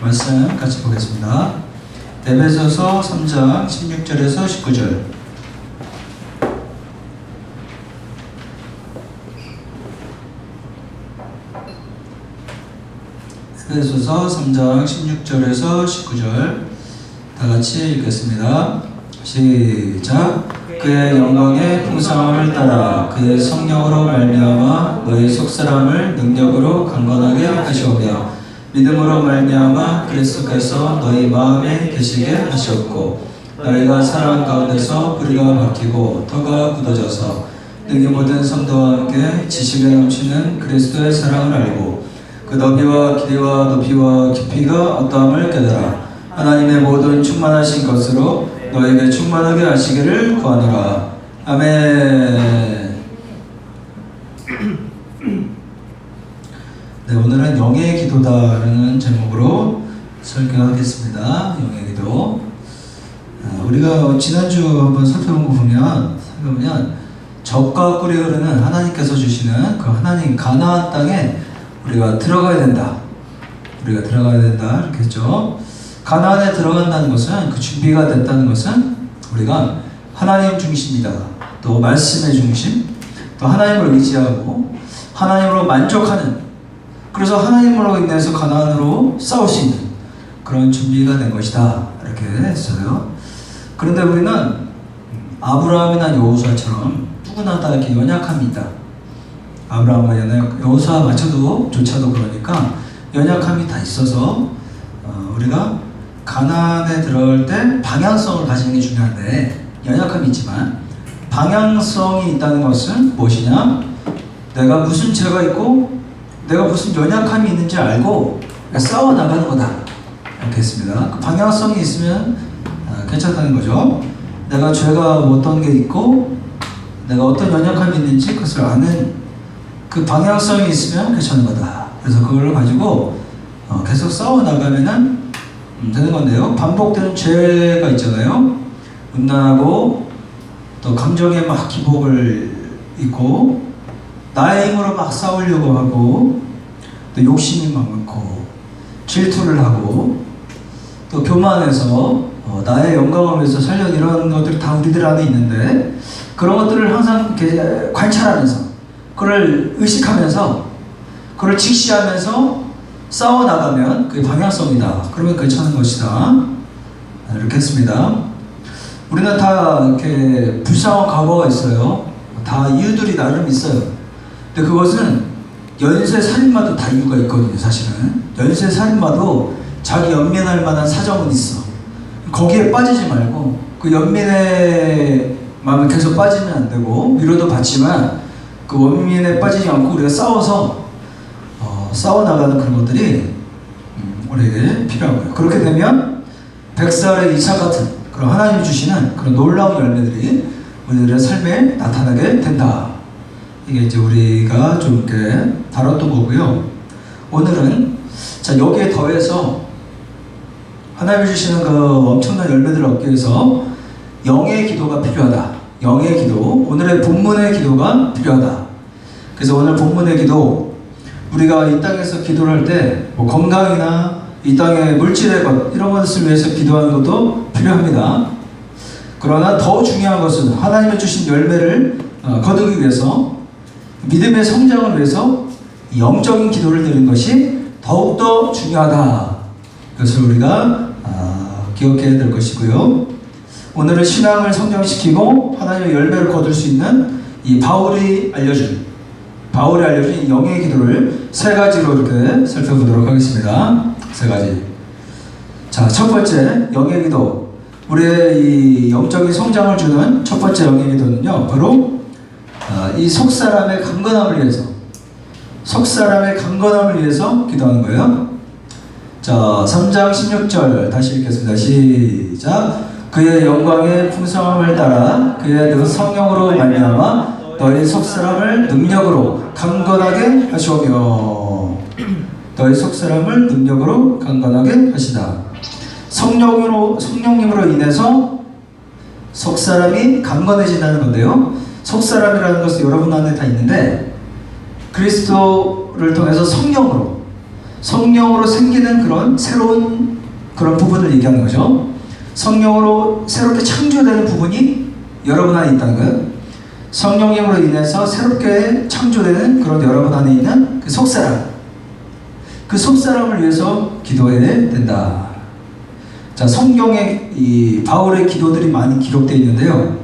말씀 같이 보겠습니다. 에베소서 3장 16절에서 19절. 에베소서 3장 16절에서 19절 다 같이 읽겠습니다. 시작. 그의 영광의 풍성함을 따라 그의 성령으로 말미암아 너희 속사람을 능력으로 강건하게 하시오며 믿음으로 말미암아 그리스도께서 너희 마음에 계시게 하셨고 너희가 사랑 가운데서 뿌리가 박히고 터가 굳어져서 능히 모든 성도와 함께 지식에 넘치는 그리스도의 사랑을 알고 그 너비와 길이와 높이와 깊이가 어떠함을 깨달아 하나님의 모든 충만하신 것으로 너에게 충만하게 하시기를 구하노라. 아멘. 네, 오늘은 영의 기도다라는 제목으로 설교하겠습니다. 영의 기도. 우리가 지난주 한번 살펴본 거 보면 적과 꿀이 흐르는 하나님께서 주시는 그 하나님 가나안 땅에 우리가 들어가야 된다. 우리가 들어가야 된다. 이렇게 했죠. 가나안에 들어간다는 것은, 그 준비가 됐다는 것은 우리가 하나님 중심이다. 또 말씀의 중심, 또 하나님을 의지하고 하나님으로 만족하는, 그래서 하나님으로 인해서 가나안으로 싸울 수 있는 그런 준비가 된 것이다. 이렇게 했어요. 그런데 우리는 아브라함이나 여호수아처럼 누구나 다 이렇게 연약함이 있다. 아브라함과 여호수아조차도 그러니까 연약함이 다 있어서 우리가 가나안에 들어갈 때 방향성을 가지는 게 중요한데, 연약함이 있지만 방향성이 있다는 것은 무엇이냐? 내가 무슨 죄가 있고 내가 무슨 연약함이 있는지 알고 싸워 나가는 거다. 이렇게 했습니다. 그 방향성이 있으면 괜찮다는 거죠. 내가 죄가 어떤 게 있고 내가 어떤 연약함이 있는지 그것을 아는 그 방향성이 있으면 괜찮은 거다. 그래서 그걸 가지고 계속 싸워 나가면은 되는 건데요. 반복되는 죄가 있잖아요. 음란하고 또 감정에 막 기복을 있고 나의 힘으로 막 싸우려고 하고 또 욕심이 많고 질투를 하고 또 교만해서 나의 영광을 위해서 살려, 이런 것들이 다 우리들 안에 있는데, 그런 것들을 항상 이렇게 관찰하면서 그걸 의식하면서 그걸 직시하면서 싸워 나가면 그게 방향성이다. 그러면 괜찮은 것이다. 이렇게 했습니다. 우리는 다 이렇게 불쌍한 과거가 있어요. 다 이유들이 나름 있어요. 근데 그것은 연쇄 살인마도 다 이유가 있거든요. 사실은 연쇄 살인마도 자기 연민할 만한 사정은 있어. 거기에 빠지지 말고 그 연민의 마음에 계속 빠지면 안 되고 위로도 받지만 그 원민에 빠지지 않고 우리가 싸워 나가는 그런 것들이 우리에게 필요하고요. 그렇게 되면 백살의 이삭 같은 그런 하나님이 주시는 그런 놀라운 열매들이 우리들의 삶에 나타나게 된다. 이게 이제 우리가 좀 이렇게 다뤘던 거고요. 오늘은 자, 여기에 더해서 하나님이 주시는 그 엄청난 열매들을 얻기 위해서 영의 기도가 필요하다. 영의 기도, 오늘의 본문의 기도가 필요하다. 그래서 오늘 본문의 기도, 우리가 이 땅에서 기도를 할 때 뭐 건강이나 이 땅의 물질의 것, 이런 것을 위해서 기도하는 것도 필요합니다. 그러나 더 중요한 것은 하나님이 주신 열매를 거두기 위해서, 믿음의 성장을 위해서 영적인 기도를 드리는 것이 더욱더 중요하다. 그것을 우리가 기억해야 될 것이고요. 오늘은 신앙을 성장시키고 하나님의 열매를 거둘 수 있는 이 바울이 알려준 영의 기도를 세 가지로 이렇게 살펴보도록 하겠습니다. 세 가지. 자, 첫 번째 영의 기도. 우리의 이 영적인 성장을 주는 첫 번째 영의 기도는요, 바로 이 속사람의 강건함을 위해서 기도하는 거예요. 자, 3장 16절 다시 읽겠습니다. 시작. 그의 영광의 풍성함을 따라 그의 그 성령으로 말미암아 너희 속사람을 능력으로 강건하게 하시오며, 너희 속사람을 능력으로 강건하게 하시다. 성령님으로 인해서 속사람이 강건해진다는 건데요. 속사람이라는 것은 여러분 안에 다 있는데, 그리스도를 통해서 성령으로 성령으로 생기는 그런 새로운 그런 부분을 얘기하는 거죠. 성령으로 새롭게 창조되는 부분이 여러분 안에 있다는 거예요. 성령님으로 인해서 새롭게 창조되는 그런 여러분 안에 있는 그 속사람, 그 속사람을 위해서 기도해야 된다. 자, 성경에 이 바울의 기도들이 많이 기록되어 있는데요.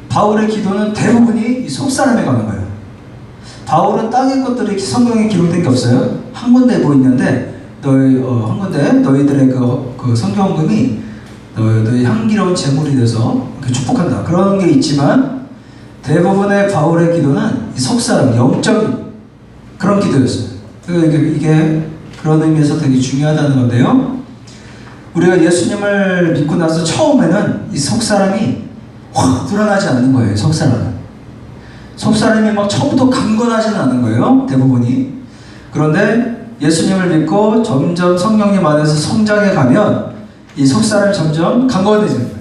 바울의 기도는 대부분이 이 속사람에 관한 거예요. 바울은 땅의 것들이 성경에 기록된 게 없어요. 한 군데 뭐 있는데 한 군데 너희들의 그 성경금이 너희 향기로운 제물이 돼서 축복한다. 그런 게 있지만 대부분의 바울의 기도는 이 속사람, 영적인 그런 기도였어요. 이게 그런 의미에서 되게 중요하다는 건데요. 우리가 예수님을 믿고 나서 처음에는 이 속사람이 확 드러나지 않는 거예요. 속사람이 막 처음부터 강건하지는 않은 거예요. 대부분이. 그런데 예수님을 믿고 점점 성령님 안에서 성장해 가면 이 속사람이 점점 강건해지는 거예요.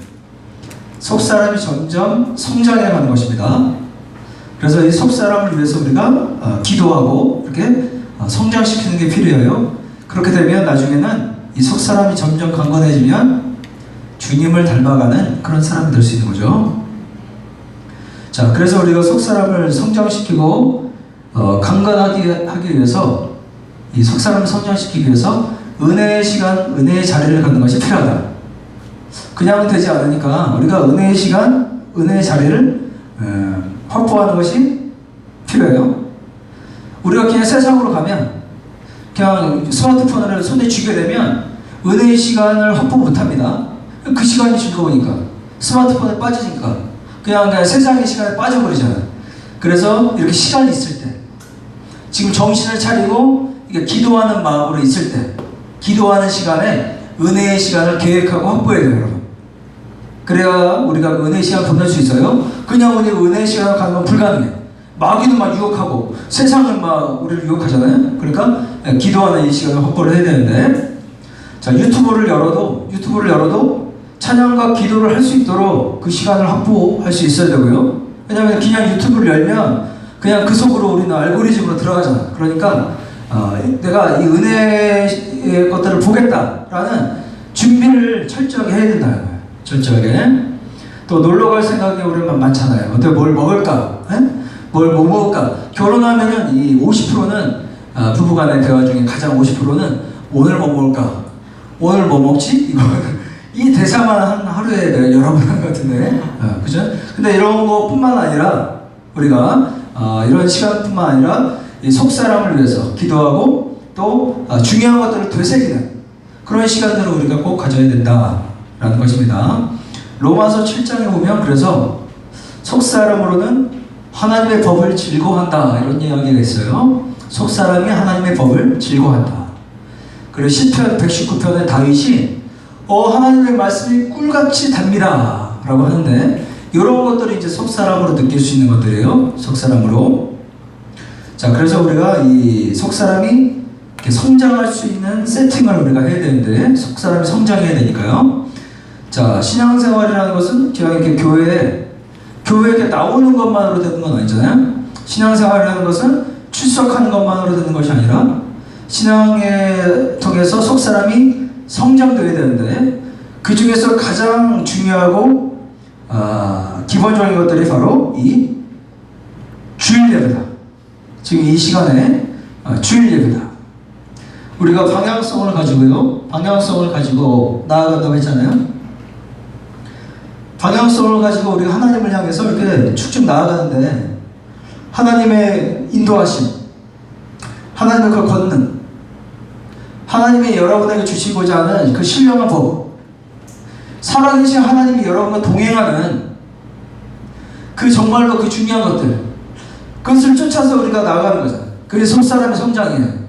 속사람이 점점 성장해 가는 것입니다. 그래서 이 속사람을 위해서 우리가 기도하고 이렇게 성장시키는 게 필요해요. 그렇게 되면 나중에는 이 속사람이 점점 강건해지면 주님을 닮아가는 그런 사람이 될 수 있는 거죠. 자, 그래서 우리가 속사람을 성장시키고 강건하게 하기 위해서 이 속사람을 성장시키기 위해서 은혜의 시간, 은혜의 자리를 갖는 것이 필요하다. 그냥 되지 않으니까 우리가 은혜의 시간, 은혜의 자리를 확보하는 것이 필요해요. 우리가 그냥 세상으로 가면 그냥 스마트폰을 손에 쥐게 되면 은혜의 시간을 확보 못합니다. 그 시간이 즐거우니까 스마트폰에 빠지니까 그냥 세상의 시간에 빠져버리잖아요. 그래서 이렇게 시간이 있을 때 지금 정신을 차리고 이게 기도하는 마음으로 있을 때 기도하는 시간에 은혜의 시간을 계획하고 확보해야 돼요, 여러분. 그래야 우리가 은혜의 시간을 보낼 수 있어요. 그냥 우리 은혜의 시간을 가는 건 불가능해. 마귀도 막 유혹하고 세상은 막 우리를 유혹하잖아요. 그러니까 기도하는 이 시간을 확보를 해야 되는데, 자, 유튜브를 열어도 찬양과 기도를 할 수 있도록 그 시간을 확보할 수 있어야 되고요. 왜냐하면 그냥 유튜브를 열면 그냥 그 속으로 우리는 알고리즘으로 들어가잖아. 그러니까 내가 이 은혜의 것들을 보겠다라는 준비를 철저하게 해야 된다. 철저하게. 또 놀러 갈 생각이 우리는 많잖아요. 어때, 뭘 먹을까? 뭐 먹을까? 결혼하면은 이 50%는 부부간의 대화 중에 가장 50%는 오늘 뭐 먹을까? 오늘 뭐 먹지? 이거 이 대사만 한 하루에 내가 여러 번 한 것 같은데, 그죠? 근데 이런 것뿐만 아니라 우리가 이런 시간뿐만 아니라 이 속사람을 위해서 기도하고 또 중요한 것들을 되새기는 그런 시간들을 우리가 꼭 가져야 된다라는 것입니다. 로마서 7장에 보면 그래서 속사람으로는 하나님의 법을 즐거워한다 이런 이야기가 있어요. 속사람이 하나님의 법을 즐거워한다. 그리고 시편 119편의 다윗이 하나님의 말씀이 꿀같이 답니다 라고 하는데, 이런 것들이 이제 속사람으로 느낄 수 있는 것들이에요. 속사람으로. 자, 그래서 우리가 이 속사람이 이렇게 성장할 수 있는 세팅을 우리가 해야 되는데, 속사람이 성장해야 되니까요. 자, 신앙생활이라는 것은 그냥 이렇게 교회에 이렇게 나오는 것만으로 되는 건 아니잖아요. 신앙생활이라는 것은 출석하는 것만으로 되는 것이 아니라 신앙에 통해서 속사람이 성장돼야 되는데, 그 중에서 가장 중요하고 기본적인 것들이 바로 이 주일 예배다. 지금 이 시간에 주일 예배다. 우리가 방향성을 가지고 나아간다고 했잖아요. 방향성을 가지고 우리가 하나님을 향해서 이렇게 쭉쭉 나아가는데, 하나님의 인도하심, 하나님의 그 권능, 하나님이 여러분에게 주시고자 하는 그 신령한 법, 살아계신 하나님이 여러분과 동행하는 그 정말로 그 중요한 것들, 그것을 쫓아서 우리가 나아가는 거잖아요. 그게 속사람의 성장이에요.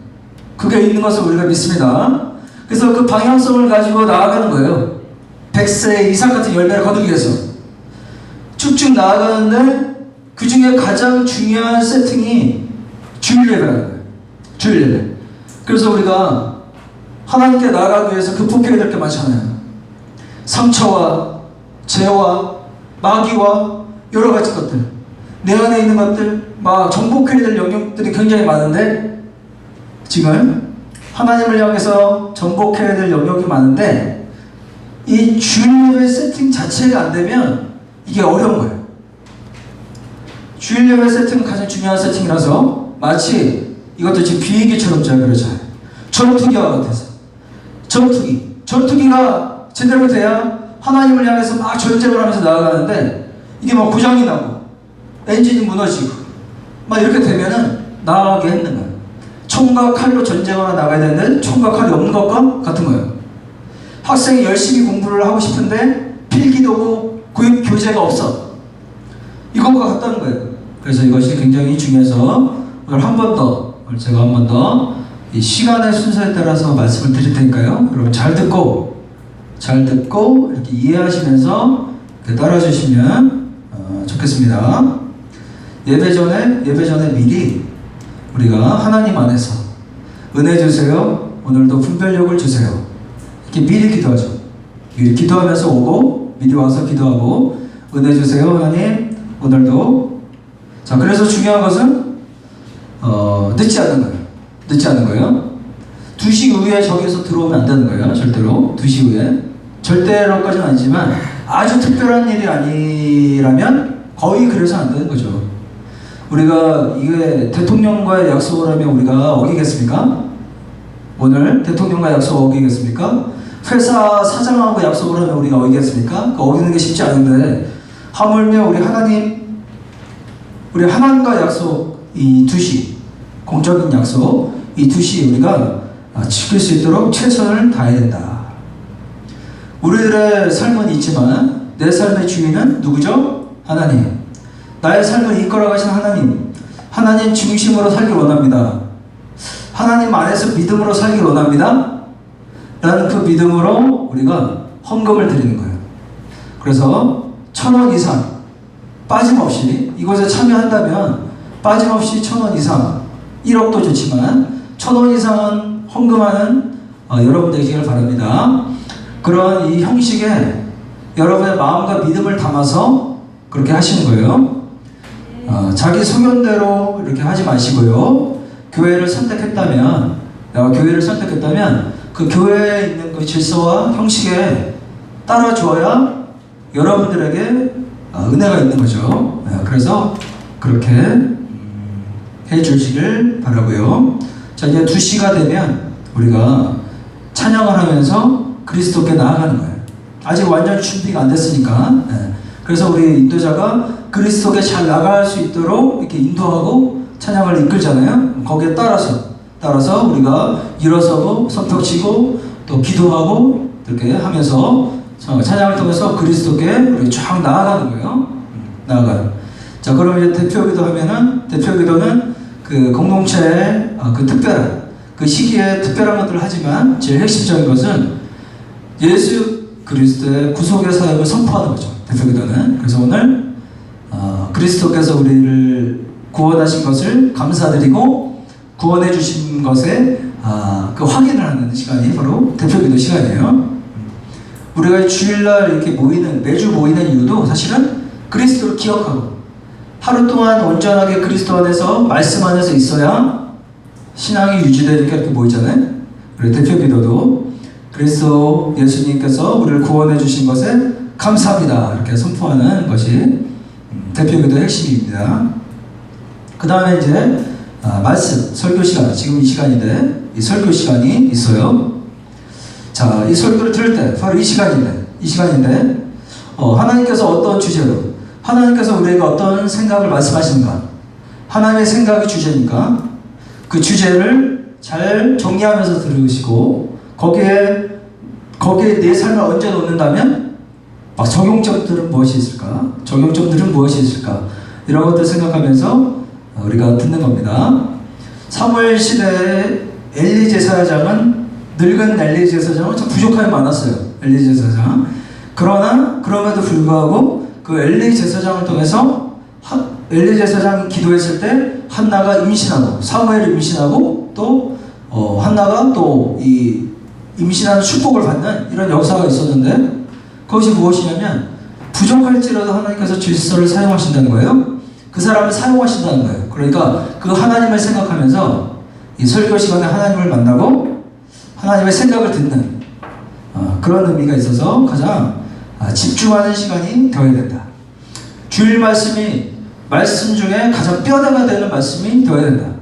그게 있는 것을 우리가 믿습니다. 그래서 그 방향성을 가지고 나아가는 거예요. 100세의 이삭 같은 열매를 거두기 위해서 쭉쭉 나아가는데, 그 중에 가장 중요한 세팅이 주일 예배라는 거예요. 주일 예배. 그래서 우리가 하나님께 나아가기 위해서 극복해야 될 게 많잖아요. 상처와 죄와 마귀와 여러 가지 것들, 내 안에 있는 것들, 막 정복해야 될 영역들이 굉장히 많은데, 지금 하나님을 향해서 전복해야 될 영역이 많은데 이 주일 예배 세팅 자체가 안 되면 이게 어려운 거예요. 주일 예배 세팅은 가장 중요한 세팅이라서 마치 이것도 지금 비행기처럼 잘 그려져요. 전투기와 같아서. 전투기가 제대로 돼야 하나님을 향해서 막 전쟁을 하면서 나아가는데 이게 막 고장이 나고 엔진이 무너지고 막 이렇게 되면은 나아가게 했는 거예요. 총과 칼로 전쟁하러 나가야 되는데 총과 칼이 없는 것과 같은 거예요. 학생이 열심히 공부를 하고 싶은데 필기도구 교육 교재가 없어. 이것과 같다는 거예요. 그래서 이것이 굉장히 중요해서 오늘 제가 한 번 더 이 시간의 순서에 따라서 말씀을 드릴 테니까요. 여러분 잘 듣고 이렇게 이해하시면서 이렇게 따라주시면 좋겠습니다. 예배 전에 미리 우리가 하나님 안에서 은혜 주세요. 오늘도 분별력을 주세요. 이렇게 미리 기도하죠. 미리 기도하면서 오고 미리 와서 기도하고 은혜 주세요. 하나님 오늘도. 자, 그래서 중요한 것은 늦지 않는 거예요. 2시 이후에 저기서 들어오면 안 되는 거예요. 절대로 2시 이후에. 절대로까지는 아니지만 아주 특별한 일이 아니라면 거의 그래서 안 되는 거죠. 우리가 이게 대통령과의 약속을 하면 우리가 어기겠습니까? 오늘 대통령과 약속 어기겠습니까? 회사 사장하고 약속을 하면 우리가 어기겠습니까? 어기는 게 쉽지 않은데 하물며 우리 하나님과 약속 이 2시 공적인 약속 이 2시 우리가 지킬 수 있도록 최선을 다해야 된다. 우리들의 삶은 있지만 내 삶의 주인은 누구죠? 하나님. 나의 삶을 이끌어 가신 하나님 중심으로 살길 원합니다. 하나님 안에서 믿음으로 살길 원합니다. 라는 그 믿음으로 우리가 헌금을 드리는 거예요. 그래서 1,000원 이상 빠짐없이 이곳에 참여한다면 빠짐없이 1,000원 이상 1억도 좋지만 1,000원 이상은 헌금하는 여러분 되시길 바랍니다. 그런 이 형식에 여러분의 마음과 믿음을 담아서 그렇게 하시는 거예요. 자기 소견대로 이렇게 하지 마시고요. 교회를 선택했다면 그 교회에 있는 그 질서와 형식에 따라줘야 여러분들에게 은혜가 있는 거죠. 그래서 그렇게 해 주시길 바라고요. 자, 이제 2시가 되면 우리가 찬양을 하면서 그리스도께 나아가는 거예요. 아직 완전 준비가 안 됐으니까. 그래서 우리 인도자가 그리스도께 잘 나갈 수 있도록 이렇게 인도하고 찬양을 이끌잖아요. 거기에 따라서 우리가 일어서고 손뼉치고 또 기도하고 이렇게 하면서 찬양을 통해서 그리스도께 우리 쫙 나아가는 거예요. 나아가는. 자, 그럼 이제 대표기도는 그 공동체의 그 특별한 그 시기에 특별한 것들을 하지만 제일 핵심적인 것은 예수 그리스도의 구속의 사역을 선포하는 거죠. 대표기도는. 그래서 오늘 그리스도께서 우리를 구원하신 것을 감사드리고 구원해 주신 것에 그 확인을 하는 시간이 바로 대표기도 시간이에요. 우리가 주일날 이렇게 매주 모이는 이유도 사실은 그리스도를 기억하고 하루 동안 온전하게 그리스도 안에서 말씀 안에서 있어야 신앙이 유지되니까 이렇게 모이잖아요. 우리 대표기도도 그리스도 예수님께서 우리를 구원해 주신 것에 감사합니다 이렇게 선포하는 것이 대표기도의 핵심입니다. 그 다음에 이제 말씀, 설교 시간, 지금 이 시간인데 이 설교 시간이 있어요. 자, 이 설교를 들을 때 바로 이 시간인데 하나님께서 어떤 주제로 하나님께서 우리에게 어떤 생각을 말씀하시는가, 하나님의 생각이 주제니까 그 주제를 잘 정리하면서 들으시고 거기에 내 삶을 얹어 놓는다면 적용점들은 무엇이 있을까? 이런 것들 생각하면서 우리가 듣는 겁니다. 사무엘 시대의 엘리 제사장은 늙은 엘리 제사장은 참 부족함이 많았어요. 엘리 제사장. 그럼에도 불구하고 그 엘리 제사장을 통해서 엘리 제사장이 기도했을 때 한나가 임신하고 사무엘이 임신하고 또 한나가 또 이 임신하는 축복을 받는 이런 역사가 있었는데 그것이 무엇이냐면 부족할지라도 하나님께서 질서를 사용하신다는 거예요. 그 사람을 사용하신다는 거예요. 그러니까 그 하나님을 생각하면서 이 설교 시간에 하나님을 만나고 하나님의 생각을 듣는 그런 의미가 있어서 가장 집중하는 시간이 되어야 된다. 주일 말씀 중에 가장 뼈대가 되는 말씀이 되어야 된다.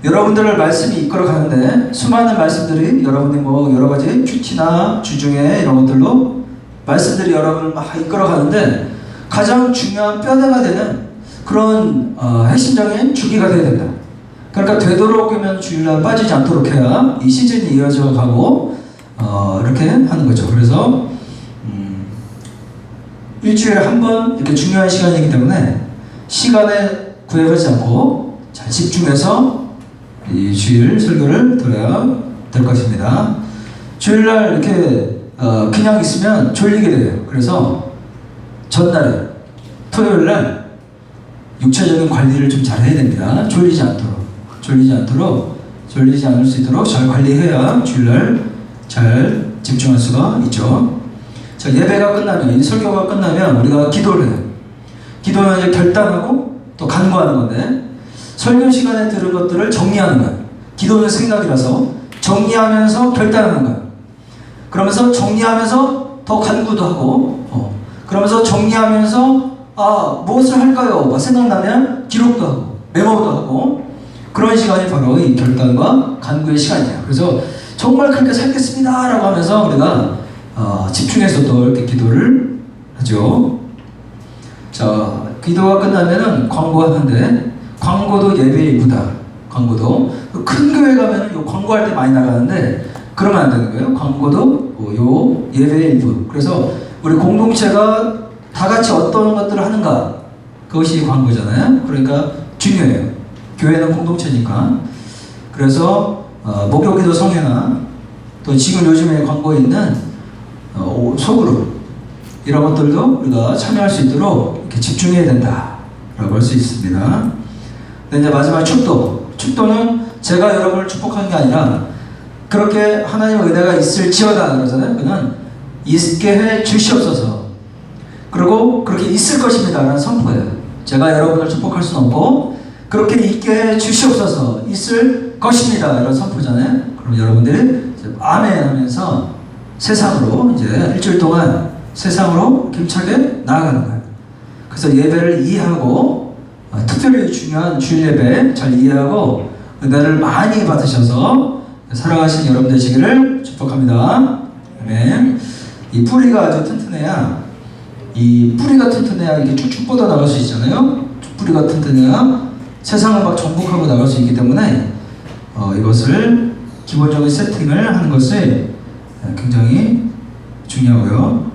여러분들을 말씀이 이끌어 가는데 수많은 말씀들이 여러분이 뭐 여러 가지 큐티나 주중에 이런 것들로 말씀들이 여러분을 막 이끌어 가는데 가장 중요한 뼈대가 되는 그런 핵심적인 주기가 되어야 된다. 그러니까 되도록이면 주일날 빠지지 않도록 해야 이 시즌이 이어져 가고 이렇게 하는 거죠. 그래서 일주일에 한 번 이렇게 중요한 시간이기 때문에 시간에 구애하지 않고 잘 집중해서 이 주일 설교를 들어야 될 것입니다. 주일날 이렇게 그냥 있으면 졸리게 돼요. 그래서 전날에 토요일날 육체적인 관리를 좀 잘 해야 됩니다. 졸리지 않을 수 있도록 잘 관리해야 주일날 잘 집중할 수가 있죠. 자, 예배가 끝나면, 이 설교가 끝나면 우리가 기도를 해요. 기도는 이제 결단하고 또 간구하는 건데, 설교 시간에 들은 것들을 정리하는 거예요. 기도는 생각이라서 정리하면서 결단하는 거예요. 그러면서 정리하면서 더 간구도 하고, 그러면서 정리하면서 무엇을 할까요? 생각나면 기록도 하고 메모도 하고, 그런 시간이 바로 이 결단과 간구의 시간이에요. 그래서 정말 그렇게 살겠습니다 라고 하면서 우리가 집중해서 또 이렇게 기도를 하죠. 자, 기도가 끝나면은 광고하는데, 광고도 예배의 일부다. 광고도 큰 교회 가면은 요 광고할 때 많이 나가는데 그러면 안 되는 거예요. 광고도 요 예배의 일부. 그래서 우리 공동체가 다 같이 어떤 것들을 하는가, 그것이 광고잖아요. 그러니까 중요해요. 교회는 공동체니까. 그래서 목요기도 성회나 또 지금 요즘에 광고에 있는 소그룹, 이런 것들도 우리가 참여할 수 있도록 이렇게 집중해야 된다라고 할 수 있습니다. 근데 이제 마지막 축도는 제가 여러분을 축복한 게 아니라 그렇게 하나님의 은혜가 있을지어다 그러잖아요. 그는 있게 해 주시옵소서. 그리고 그렇게 있을 것입니다 라는 선포예요. 제가 여러분을 축복할 수는 없고 그렇게 있게 해 주시옵소서, 있을 것입니다 이런 선포잖아요. 그럼 여러분들이 이제 아멘 하면서 세상으로 이제 일주일 동안 세상으로 힘차게 나아가는 거예요. 그래서 예배를 이해하고, 특별히 중요한 주일 예배 잘 이해하고 은혜를 많이 받으셔서 살아가신 여러분 되시기를 축복합니다. 아멘. 이 뿌리가 아주 튼튼해야, 이렇게 쭉쭉 뻗어 나갈 수 있잖아요. 뿌리가 튼튼해야 세상을 막 정복하고 나갈 수 있기 때문에 이것을 기본적인 세팅을 하는 것이 굉장히 중요하고요.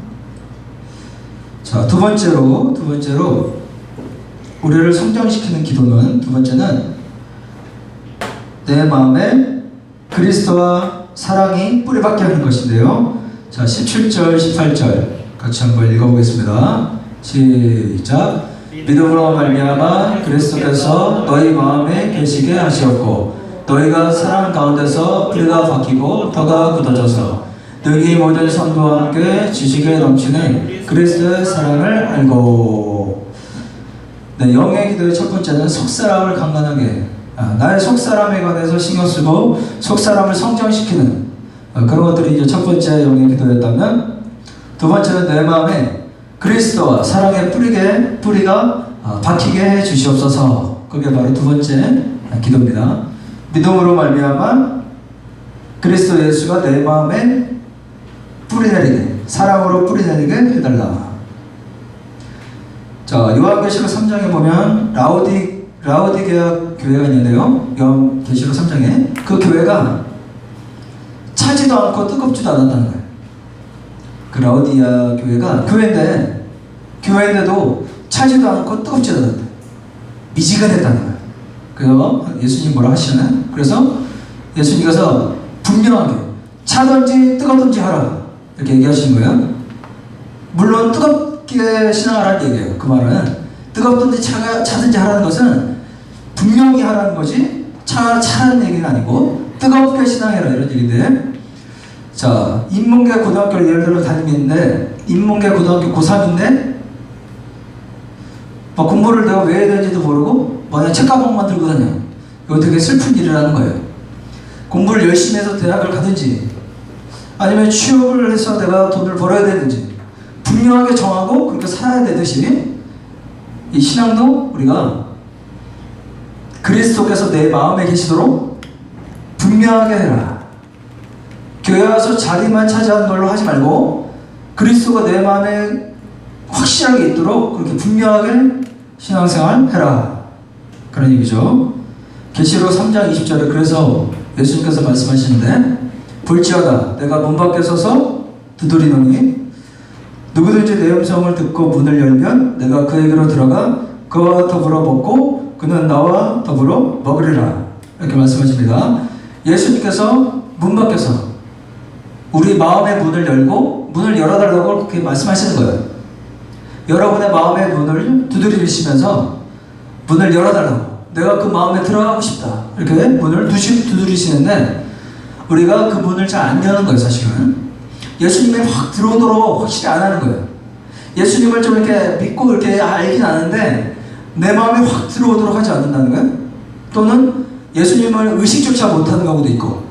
자, 두 번째로 우리를 성장시키는 기도는, 두 번째는 내 마음에 그리스도와 사랑이 뿌리박게 하는 것인데요. 자, 17절, 18절 같이 한번 읽어보겠습니다. 시작. 믿음으로 말미암아 그리스도께서 너희 마음에 계시게 하시었고 너희가 사랑 가운데서 뿌리가 박히고 터가 굳어져서 너희 모든 성도와 함께 지식에 넘치는 그리스도의 사랑을 알고. 네, 영의 기도의 첫 번째는 속사람을 강건하게, 나의 속사람에 관해서 신경쓰고 속사람을 성장시키는 그런 것들이 이제 첫 번째 영의 기도였다면, 두 번째는 내 마음에 그리스도와 사랑의 뿌리가 박히게 해 주시옵소서. 그게 바로 두 번째 기도입니다. 믿음으로 말미암아 그리스도 예수가 내 마음에 뿌리 내리게, 사랑으로 뿌리 내리게 해달라. 자, 요한계시록 3장에 보면 라오디게아 교회가 있는데요. 요한계시록 3장에 그 교회가 차지도 않고 뜨겁지도 않았다는 거예요. 그 라오디게아 교회가 교회인데도 차지도 않고 뜨겁지도 않았다. 미지근했다는 거예요. 그래서 예수님 뭐라 하시잖아요. 그래서 예수님께서 분명하게 차든지 뜨겁든지 하라 이렇게 얘기하시는 거예요. 물론 뜨겁게 신앙하라는 얘기예요. 그 말은 뜨겁든지 차든지 하라는 것은 분명히 하라는 거지 차라는 얘기는 아니고 뜨겁게 신앙해라 이런 얘기인데, 자, 인문계 고등학교를 예를 들어 다니는데 인문계 고등학교 고3인데 공부를 내가 왜 해야 되는지도 모르고 그냥 책가방만 들고 다녀. 이거 되게 슬픈 일이라는 거예요. 공부를 열심히 해서 대학을 가든지 아니면 취업을 해서 내가 돈을 벌어야 되는지 분명하게 정하고 그렇게 살아야 되듯이 이 신앙도 우리가 그리스도께서 내 마음에 계시도록 분명하게 해라. 교회 와서 자리만 차지하는 걸로 하지 말고 그리스도가 내 마음에 확실하게 있도록 그렇게 분명하게 신앙생활 해라. 그런 얘기죠. 계시록 3장 20절에 그래서 예수님께서 말씀하시는데 볼지어다 내가 문 밖에 서서 두드리노니 누구든지 내 음성을 듣고 문을 열면 내가 그에게로 들어가 그와 더불어 먹고 그는 나와 더불어 먹으리라. 이렇게 말씀하십니다. 예수님께서 문 밖에서 우리 마음의 문을 열고 문을 열어달라고 그렇게 말씀하시는 거예요. 여러분의 마음의 문을 두드리시면서 문을 열어달라고 내가 그 마음에 들어가고 싶다 이렇게 문을 두드리시는데 우리가 그 문을 잘 안 여는 거예요. 사실은 예수님이 확 들어오도록 확실히 안 하는 거예요. 예수님을 좀 이렇게 믿고 이렇게 알긴 아는데 내 마음에 확 들어오도록 하지 않는다는 거예요. 또는 예수님을 의식조차 못하는 경우도 있고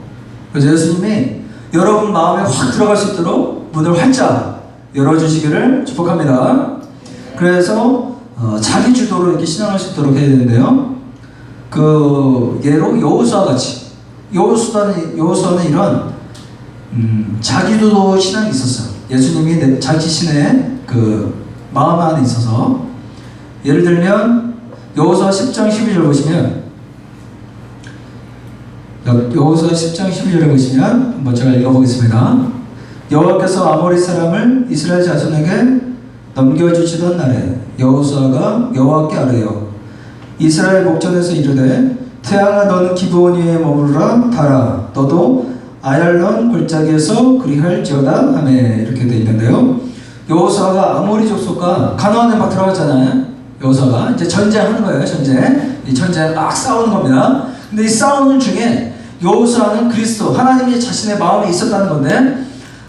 그래서 예수님이 여러분 마음에 확 들어갈 수 있도록 문을 활짝 열어주시기를 축복합니다. 그래서 자기 주도로 이렇게 신앙할 수 있도록 해야 되는데요. 그 예로 여호수아 같이 여호수아는 이런 자기주도 신앙이 있었어요. 예수님이 자기 신의 그 마음 안에 있어서 예를 들면 여호수아 10장 12절 보시면 여호수아 10장 12절에 보시면 한번 제가 읽어보겠습니다. 여호와께서 아모리 사람을 이스라엘 자손에게 넘겨주시던 날에 여호수아가 여호와께 아뢰어 이스라엘 목전에서 이르되 태양아 너는 기브온 위에 머무르라 달아 너도 아얄론 골짜기에서 그리할지어다 하며 이렇게 되어 있는데요. 여호수아가 아모리 족속과 가나안에 막 들어갔잖아요. 여호수아가 이제 전쟁하는 거예요. 이 전쟁 막 싸우는 겁니다. 근데 이 싸우는 중에 여호수아는 그리스도 하나님이 자신의 마음에 있었다는 건데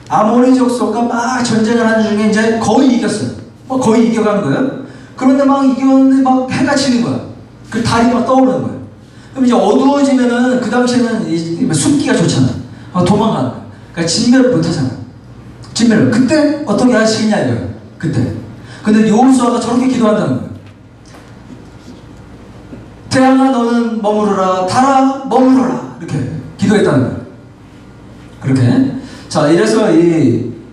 아모리 족속과 막 전쟁을 하는 중에 이제 거의 이겼어요. 거의 이겨가는 거예요. 그런데 막 이겼는데 막 해가 지는 거야. 그 달이 막 떠오르는 거예요. 그럼 이제 어두워지면은 그 당시에는 숨기가 좋잖아. 도망가는 거야. 그러니까 진멸을 못 하잖아. 진멸을. 그때 어떻게 하시겠냐 이거예요. 그때. 근데 여호수아가 저렇게 기도한다는 거예요. 태양아 너는 머무르라 달아 머무르라 이렇게 기도했다는 거예요. 그렇게. 자 이래서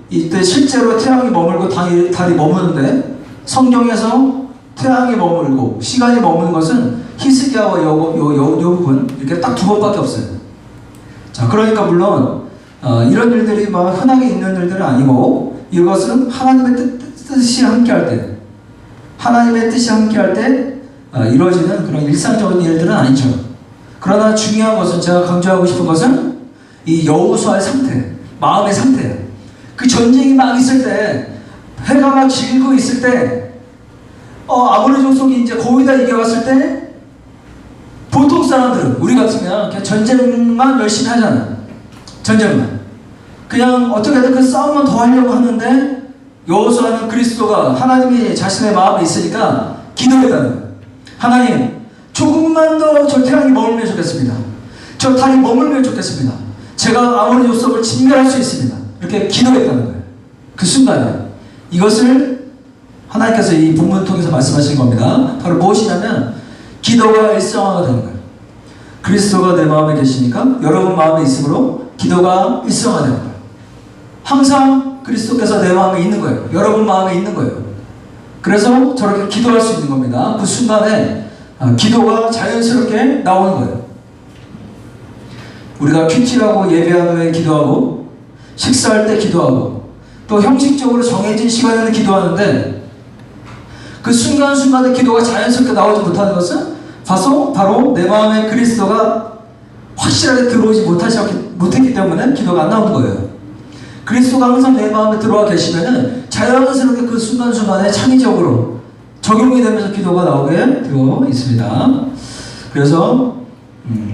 이때 실제로 태양이 머물고 달이 머무는데 성경에서 태양이 머물고 시간이 머무는 것은 히스기야와 요 부분 이렇게 딱 두 번밖에 없어요. 자 그러니까 물론 이런 일들이 막 흔하게 있는 일들은 아니고 이것은 하나님의 뜻이 함께할 때 하나님의 뜻이 함께할 때 이루어지는 그런 일상적인 일들은 아니죠. 그러나 중요한 것은 제가 강조하고 싶은 것은 이 여호수아의 상태, 마음의 상태예요. 그 전쟁이 막 있을 때 해가 막 지고 있을 때 아모리 족속이 이제 거의 다 이겨갔을 때 보통 사람들은 우리 같으면 그냥 전쟁만 열심히 하잖아. 전쟁만 그냥 어떻게든 그 싸움만 더 하려고 하는데 여호수아는 그리스도가 하나님이 자신의 마음에 있으니까 기도했다는 거예요. 하나님 조금만 더 저 태양이 머물면 좋겠습니다. 저 달이 머물면 좋겠습니다. 제가 아모리 족속을 진멸할 수 있습니다. 이렇게 기도했다는 거예요. 그 순간에 이것을 하나님께서 이 본문을 통해서 말씀하신 겁니다. 바로 무엇이냐면 기도가 일상화가 되는 거예요. 그리스도가 내 마음에 계시니까 여러분 마음에 있으므로 기도가 일상화되는 거예요. 항상 그리스도께서 내 마음에 있는 거예요. 여러분 마음에 있는 거예요. 그래서 저렇게 기도할 수 있는 겁니다. 그 순간에 기도가 자연스럽게 나오는 거예요. 우리가 큐티라고 예배한 후에 기도하고 식사할 때 기도하고 또 형식적으로 정해진 시간에는 기도하는데 그 순간순간에 기도가 자연스럽게 나오지 못하는 것은 바로 내 마음에 그리스도가 확실하게 들어오지 못했기 때문에 기도가 안 나오는 거예요. 그리스도가 항상 내 마음에 들어와 계시면은 자연스럽게 그 순간순간에 창의적으로 적용이 되면서 기도가 나오게 되어 있습니다. 그래서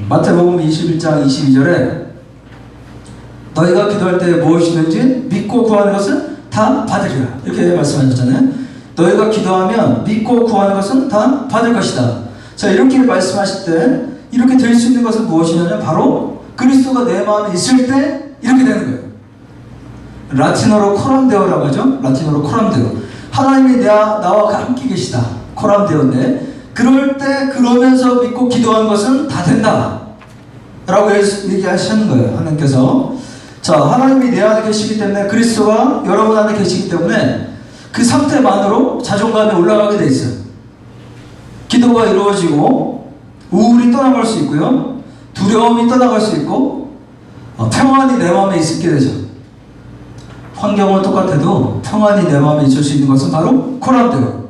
마태복음 21장 22절에 너희가 기도할 때 무엇이든지 믿고 구하는 것은 다 받으리라 이렇게 말씀하셨잖아요. 너희가 기도하면 믿고 구하는 것은 다 받을 것이다. 자 이렇게 말씀하실 때 이렇게 될 수 있는 것은 무엇이냐면 바로 그리스도가 내 마음에 있을 때 이렇게 되는 거예요. 라틴어로 코람데오라고 하죠. 라틴어로 코람데오. 하나님이 나와 함께 계시다. 코람데오인데, 그럴 때 그러면서 믿고 기도하는 것은 다 된다 라고 얘기하시는 거예요. 하나님께서. 자, 하나님이 내 안에 계시기 때문에, 그리스도가 여러분 안에 계시기 때문에 그 상태만으로 자존감이 올라가게 돼 있어요. 기도가 이루어지고 우울이 떠나갈 수 있고요, 두려움이 떠나갈 수 있고, 평안이 내 마음에 있게 되죠. 환경은 똑같아도 평안이 내 마음에 있을 수 있는 것은 바로 코람데오.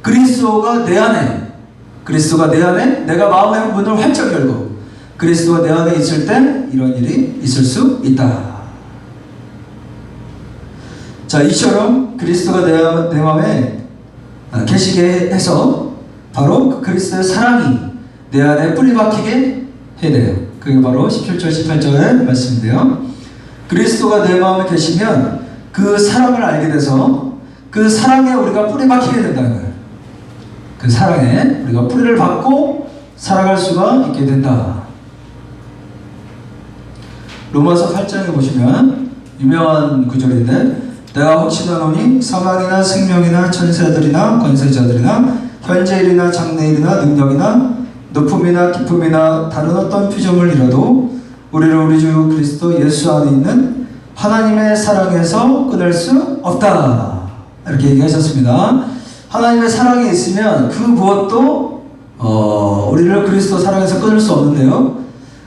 그리스도가 내 안에 내가 마음의 문을 활짝 열고 그리스도가 내 안에 있을 때 이런 일이 있을 수 있다. 자, 이처럼 그리스도가 내 마음에 계시게 해서 바로 그 그리스도의 사랑이 내 안에 뿌리 박히게 해야 돼요. 그게 바로 17절 18절의 말씀인데요. 그리스도가 내 마음에 계시면 그 사랑을 알게 돼서 그 사랑에 우리가 뿌리 박히게 된다는 거예요. 그 사랑에 우리가 뿌리를 박고 살아갈 수가 있게 된다. 로마서 8장에 보시면 유명한 구절인데, 내가 확신하노니 사망이나 생명이나 천사들이나 권세자들이나 현재일이나 장래일이나 능력이나 높음이나 깊음이나 다른 어떤 피조물이라도 우리를 우리 주 그리스도 예수 안에 있는 하나님의 사랑에서 끊을 수 없다. 이렇게 얘기하셨습니다. 하나님의 사랑이 있으면 그 무엇도 우리를 그리스도 사랑에서 끊을 수 없는데요.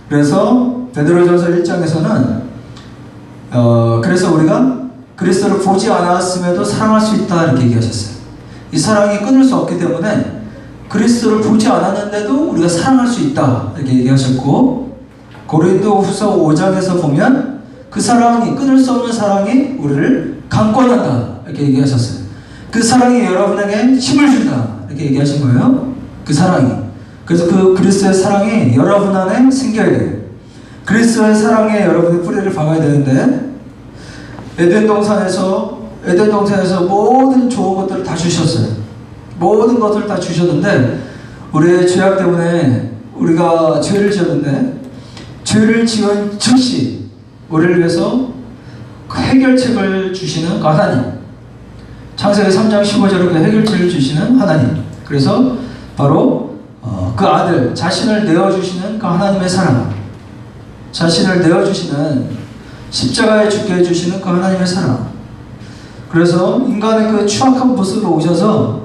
그래서 베드로전서 1장에서는 그래서 우리가 그리스도를 보지 않았음에도 사랑할 수 있다 이렇게 얘기하셨어요. 이 사랑이 끊을 수 없기 때문에 그리스도를 보지 않았는데도 우리가 사랑할 수 있다 이렇게 얘기하셨고, 고린도후서 5장에서 보면 그 사랑이, 끊을 수 없는 사랑이 우리를 강권한다 이렇게 얘기하셨어요. 그 사랑이 여러분에게 힘을 준다 이렇게 얘기하신 거예요. 그 사랑이. 그래서 그 그리스도의 사랑이 여러분 안에 생겨야 돼요. 그리스도의 사랑에 여러분의 뿌리를 박아야 되는데, 에덴 동산에서 모든 좋은 것들을 다 주셨어요. 모든 것들을 다 주셨는데, 우리의 죄악 때문에 우리가 죄를 지었는데, 죄를 지은 즉시 우리를 위해서 그 해결책을 주시는 그 하나님, 창세기 3장 15절에 그 해결책을 주시는 하나님, 그래서 바로 그 아들 자신을 내어주시는 그 하나님의 사랑, 자신을 내어주시는, 십자가에 죽게 해주시는 그 하나님의 사랑, 그래서 인간의 그 추악한 모습으로 오셔서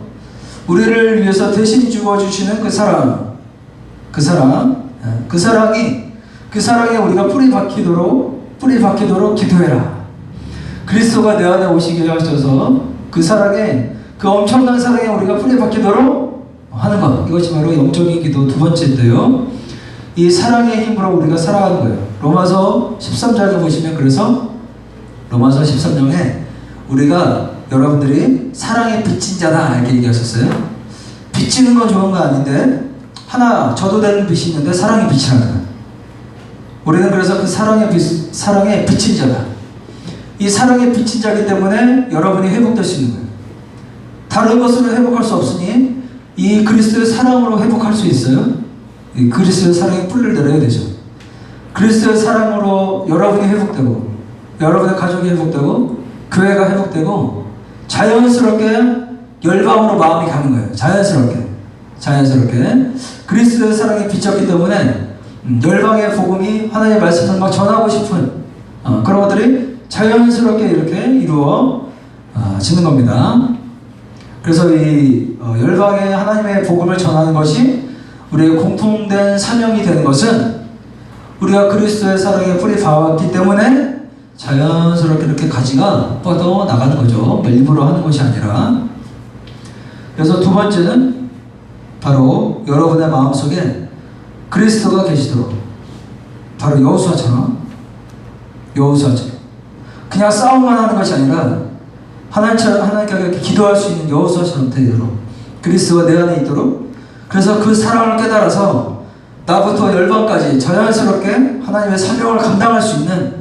우리를 위해서 대신 죽어주시는 그 사랑, 그 사랑에 우리가 뿌리 박히도록 기도해라. 그리스도가 내 안에 오시게 하셔서 그 사랑에, 그 엄청난 사랑에 우리가 뿌리 박히도록 하는 것, 이것이 바로 영적인 기도 두 번째인데요. 이 사랑의 힘으로 우리가 살아가는 거예요. 로마서 13장에 보시면, 그래서 로마서 13장에 우리가, 여러분들이 사랑의 빚진 자다 이렇게 얘기하셨어요. 빚지는 건 좋은 거 아닌데, 하나 저도 되는 빚이 있는데 사랑의 빚이라는 거예요. 우리는 그래서 그 사랑의 빚진 자다. 이 사랑의 빚진 자이기 때문에 여러분이 회복될 수 있는 거예요. 다른 것으로 회복할 수 없으니 이 그리스도의 사랑으로 회복할 수 있어요. 이 그리스도의 사랑에 뿌리를 내려야 되죠. 그리스도의 사랑으로 여러분이 회복되고, 여러분의 가족이 회복되고, 교회가 회복되고, 자연스럽게 열방으로 마음이 가는 거예요. 자연스럽게 그리스도의 사랑에 비쳤기 때문에 열방의 복음이, 하나님의 말씀을 막 전하고 싶은 그런 것들이 자연스럽게 이렇게 이루어지는 겁니다. 그래서 이 열방의 하나님의 복음을 전하는 것이 우리의 공통된 사명이 되는 것은, 우리가 그리스도의 사랑에 뿌리 박았기 때문에 자연스럽게 이렇게 가지가 뻗어 나가는 거죠. 일부러 하는 것이 아니라. 그래서 두 번째는 바로 여러분의 마음속에 그리스도가 계시도록, 바로 여호수아처럼 그냥 싸움만 하는 것이 아니라 하나님께 기도할 수 있는 여호수아처럼 되도록, 그리스도가 내 안에 있도록, 그래서 그 사랑을 깨달아서 나부터 열방까지 자연스럽게 하나님의 사명을 감당할 수 있는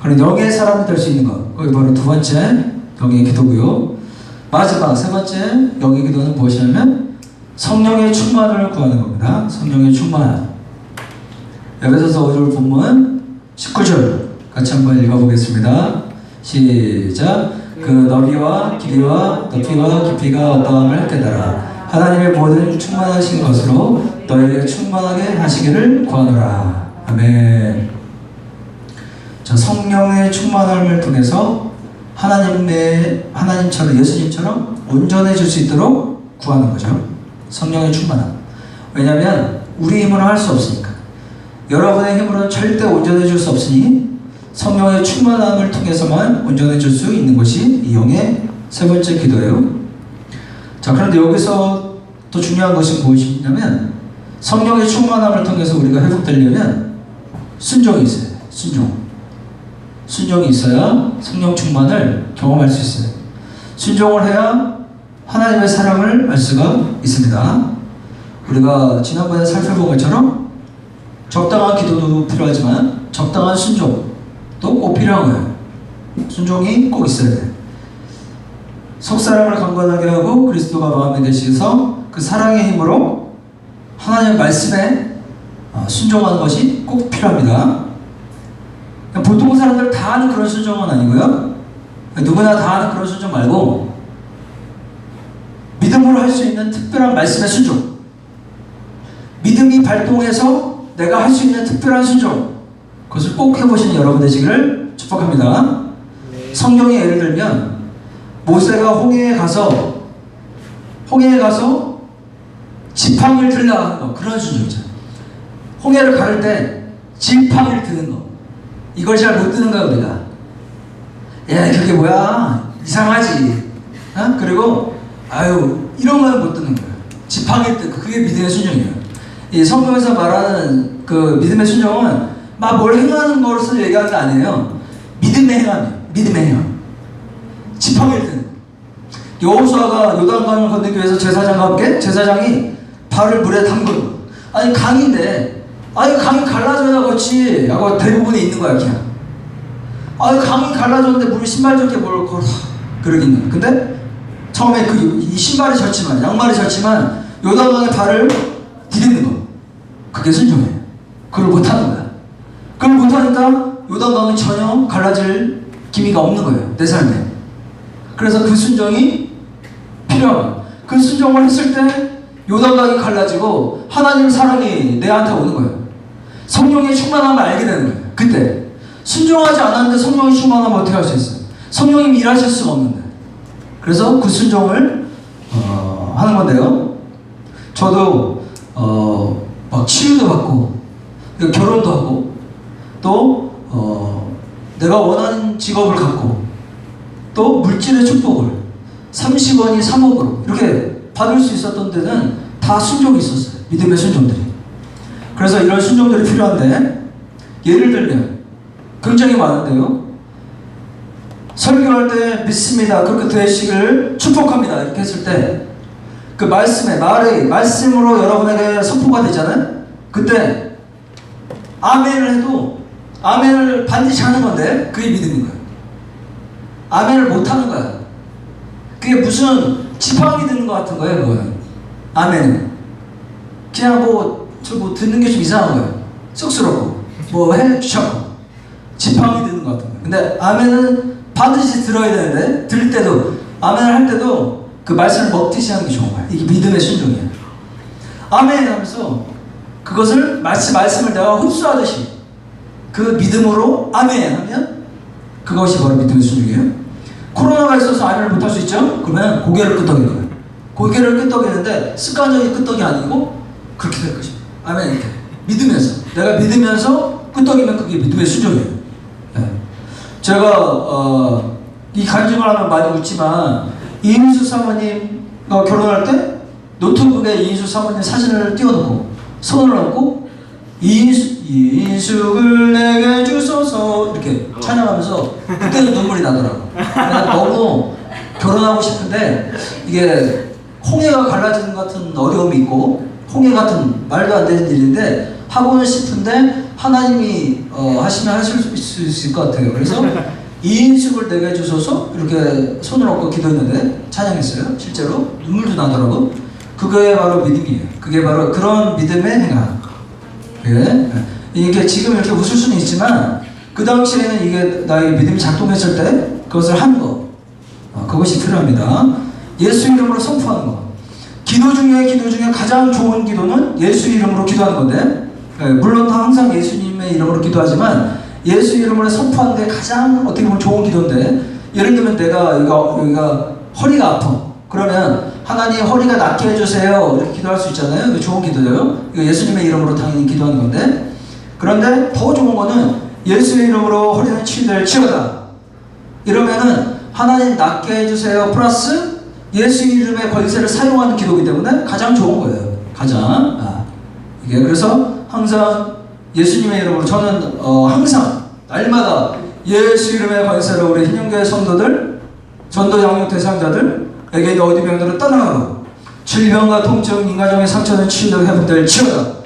그런 영의 사람이 될 수 있는 것, 그게 바로 두 번째 영의 기도고요. 마지막 세 번째 영의 기도는 무엇이냐면 성령의 충만을 구하는 겁니다. 성령의 충만. 에베소서 5절 본문 19절 같이 한번 읽어보겠습니다. 시작. 그 너비와 길이와 높이와 깊이가 어떠함을 깨달아 하나님의 모든 충만하신 것으로 너희에게 충만하게 하시기를 구하노라. 아멘. 자, 성령의 충만함을 통해서 하나님처럼, 예수님처럼 온전해질 수 있도록 구하는 거죠. 성령의 충만함. 왜냐하면 우리 힘으로 할 수 없으니까. 여러분의 힘으로는 절대 온전해질 수 없으니 성령의 충만함을 통해서만 온전해질 수 있는 것이 이 영의 세 번째 기도예요. 자, 그런데 여기서 또 중요한 것이 무엇이냐면 성령의 충만함을 통해서 우리가 회복되려면 순종이 있어요. 순종이 있어야 성령 충만을 경험할 수 있어요. 순종을 해야 하나님의 사랑을 알 수가 있습니다. 우리가 지난번에 살펴본 것처럼 적당한 기도도 필요하지만 적당한 순종도 꼭 필요한 거예요. 순종이 꼭 있어야 돼요. 속사람을 강건하게 하고 그리스도가 마음에 드셔서 그 사랑의 힘으로 하나님의 말씀에 순종하는 것이 꼭 필요합니다. 보통 사람들 다 하는 그런 순종은 아니고요. 누구나 다 하는 그런 순종 말고 믿음으로 할 수 있는 특별한 말씀의 순종, 믿음이 발동해서 내가 할 수 있는 특별한 순종, 그것을 꼭 해보시는 여러분 되시기를 축복합니다. 성경에 예를 들면 모세가 홍해에 가서 지팡이를 들라 하는 거, 그런 순종이죠. 홍해를 가를 때 지팡이를 드는 거, 이걸 잘 못 드는 거야 우리가. 야, 그게 뭐야, 이상하지. 그리고 이런 건 못 드는 거야. 지팡이를 뜯고, 그게 믿음의 순종이에요. 이 성경에서 말하는 그 믿음의 순종은 막 뭘 행하는 것을 얘기하는 게 아니에요. 믿음의 행함이에요. 믿음의 행함. 지팡이를 드는 거예요. 여호수아가 요단강을 건너기 위해서 제사장과 함께 제사장이 발을 물에 담그는 거예요. 아니, 강인데, 강이 갈라져야 그렇지 하고 대부분이 있는 거야 그냥. 강이 갈라졌는데 물이 신발적게 뭘 걸어 그러겠는. 근데 처음에 이 신발이 젖지만, 양말이 젖지만 요단강에 발을 디디는 거, 그게 순종이에요. 그걸 못하는 거야. 그걸 못하니까 요단강은 전혀 갈라질 기미가 없는 거예요, 내 삶에. 그래서 그 순종이 필요하고, 그 순종을 했을 때 요단강이 갈라지고 하나님 사랑이 내한테 오는 거예요. 성령의 충만함을 알게 되는 거예요. 그때 순종하지 않았는데 성령의 충만함을 어떻게 할 수 있어요? 성령님이 일하실 수가 없는데. 그래서 그 순종을 하는 건데요. 저도 막 치유도 받고 결혼도 하고 또 내가 원하는 직업을 갖고 또 물질의 축복을 30원이 3억으로 이렇게 받을 수 있었던 데는 다 순종이 있었어요. 믿음의 순종들이. 그래서 이런 순종들이 필요한데, 예를 들면 굉장히 많은데요. 설교할 때 믿습니다, 그렇게 되시기를 축복합니다 이렇게 했을 때 그 말씀으로 여러분에게 선포가 되잖아요. 그때 아멘을 해도 아멘을 반드시 하는 건데 그게 믿음인 거예요. 아멘을 못하는 거야. 그게 무슨 지팡이 드는 것 같은 거예요. 그거는 아멘은 그냥 뭐 듣는 게 좀 이상한 거예요. 쑥스럽고 뭐 해주셨고 지팡이 드는 것 같은 거예요. 근데 아멘은 반드시 들어야 되는데, 들을 때도 아멘을 할 때도 그 말씀을 먹듯이 하는 게 좋은 거예요. 이게 믿음의 순종이에요. 아멘 하면서 그것을 말씀을 내가 흡수하듯이 그 믿음으로 아멘 하면 그것이 바로 믿음의 순종이에요. 코로나가 있어서 아멘을 못할 수 있죠? 그러면 고개를 끄덕이는 거예요. 고개를 끄덕이는데 습관적인 끄덕이 아니고 그렇게 될 것입니다. 아멘. 이렇게 믿으면서, 내가 믿으면서 끄덕이면 그게 믿음의 순종이에요. 네. 제가 이 간증을 하면 많이 웃지만, 이인수 사모님과 결혼할 때 노트북에 이인수 사모님 사진을 띄워놓고 손을 얹고 이인숙을 내게 주소서 이렇게 찬양하면서 그때는 눈물이 나더라고. 너무 결혼하고 싶은데 이게 홍해가 갈라지는 것 같은 어려움이 있고 홍해 같은 말도 안 되는 일인데 하고는 싶은데 하나님이 하시면 하실 수 있을 것 같아요. 그래서 이인숙을 내게 주소서 이렇게 손을 얹고 기도했는데 찬양했어요. 실제로 눈물도 나더라고. 그게 바로 믿음이에요. 그게 바로 그런 믿음의 행함. 이게 지금 이렇게 웃을 수는 있지만 그 당시에는 이게 나의 믿음이 작동했을 때 그것을 하는 거, 그것이 필요합니다. 예수 이름으로 선포하는 거. 기도 중에 가장 좋은 기도는 예수 이름으로 기도하는 건데, 물론 항상 예수님의 이름으로 기도하지만 예수 이름으로 선포하는 게 가장 어떻게 보면 좋은 기도인데, 예를 들면 내가 여기가 허리가 아파. 그러면 하나님 허리가 낫게 해주세요. 이렇게 기도할 수 있잖아요. 이거 좋은 기도예요. 이거 예수님의 이름으로 당연히 기도하는 건데, 그런데 더 좋은 거는 예수의 이름으로 허리는 치유되다. 이러면은 하나님 낫게 해주세요. 플러스 예수 이름의 권세를 사용하는 기도이기 때문에 가장 좋은 거예요. 가장. 이게 그래서 항상 예수님의 이름으로 저는 항상 날마다 예수 이름의 권세로 우리 hin영교회 성도들, 전도 양육 대상자들에게 있는 어디 병들을 떠나가고 질병과 통증, 인간적인 상처는 치유되고 회복될 치유다.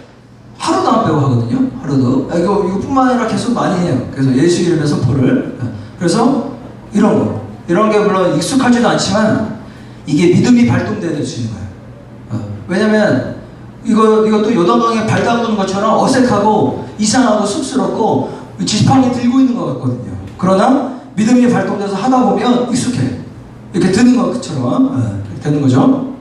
하루도 안 빼고 하거든요. 하루도. 이거뿐만 아니라 계속 많이 해요. 그래서 예수 이름의 선포를. 그래서 이런 게 물론 익숙하지도 않지만 이게 믿음이 발동돼야 수 있는 거예요. 왜냐면 이것도 요단강에 발 담그는 것처럼 어색하고 이상하고 쑥스럽고 지팡이 들고 있는 것 같거든요. 그러나 믿음이 발동돼서 하다 보면 익숙해. 이렇게 드는 것처럼 되는 거죠.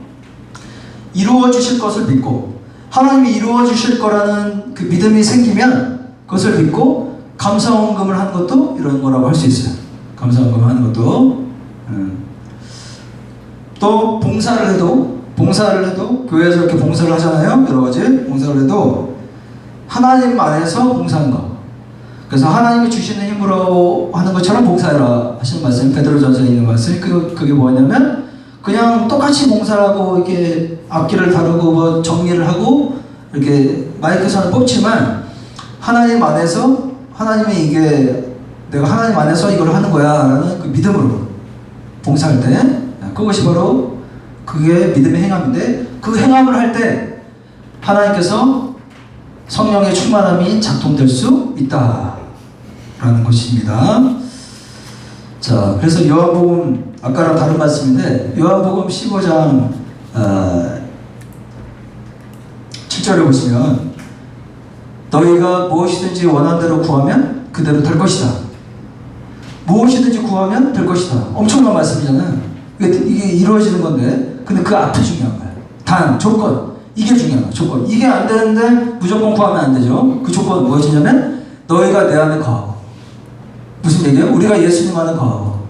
이루어 주실 것을 믿고 하나님이 이루어 주실 거라는 그 믿음이 생기면 그것을 믿고 감사원금을 하는 것도 이런 거라고 할 수 있어요. 감사원금 하는 것도. 또 봉사를 해도 교회에서 이렇게 봉사를 하잖아요. 여러 가지 봉사를 해도 하나님 안에서 봉사하는 거. 그래서 하나님이 주시는 힘으로 하는 것처럼 봉사해라 하시는 말씀, 베드로전서에 있는 말씀. 그게 뭐냐면 그냥 똑같이 봉사를 하고 이렇게 악기를 다루고 뭐 정리를 하고 이렇게 마이크 선을 뽑지만 하나님 안에서 하나님이 이게 내가 하나님 안에서 이걸 하는 거야 라는 그 믿음으로 봉사할 때 그것이 바로 그게 믿음의 행함인데, 그 행함을 할 때 하나님께서 성령의 충만함이 작동될 수 있다라는 것입니다. 자, 그래서 요한복음 아까랑 다른 말씀인데 요한복음 15장 7절을 보시면 너희가 무엇이든지 원하는 대로 구하면 그대로 될 것이다. 무엇이든지 구하면 될 것이다. 엄청난 말씀이잖아요. 이게 이루어지는 건데, 근데 그 앞에 중요한 거예요. 단, 조건. 이게 중요한 거예요. 조건. 이게 안 되는데 무조건 구하면 안 되죠. 그 조건은 무엇이냐면 너희가 내 안에 거하고. 무슨 얘기예요? 우리가 예수님 안에 거하고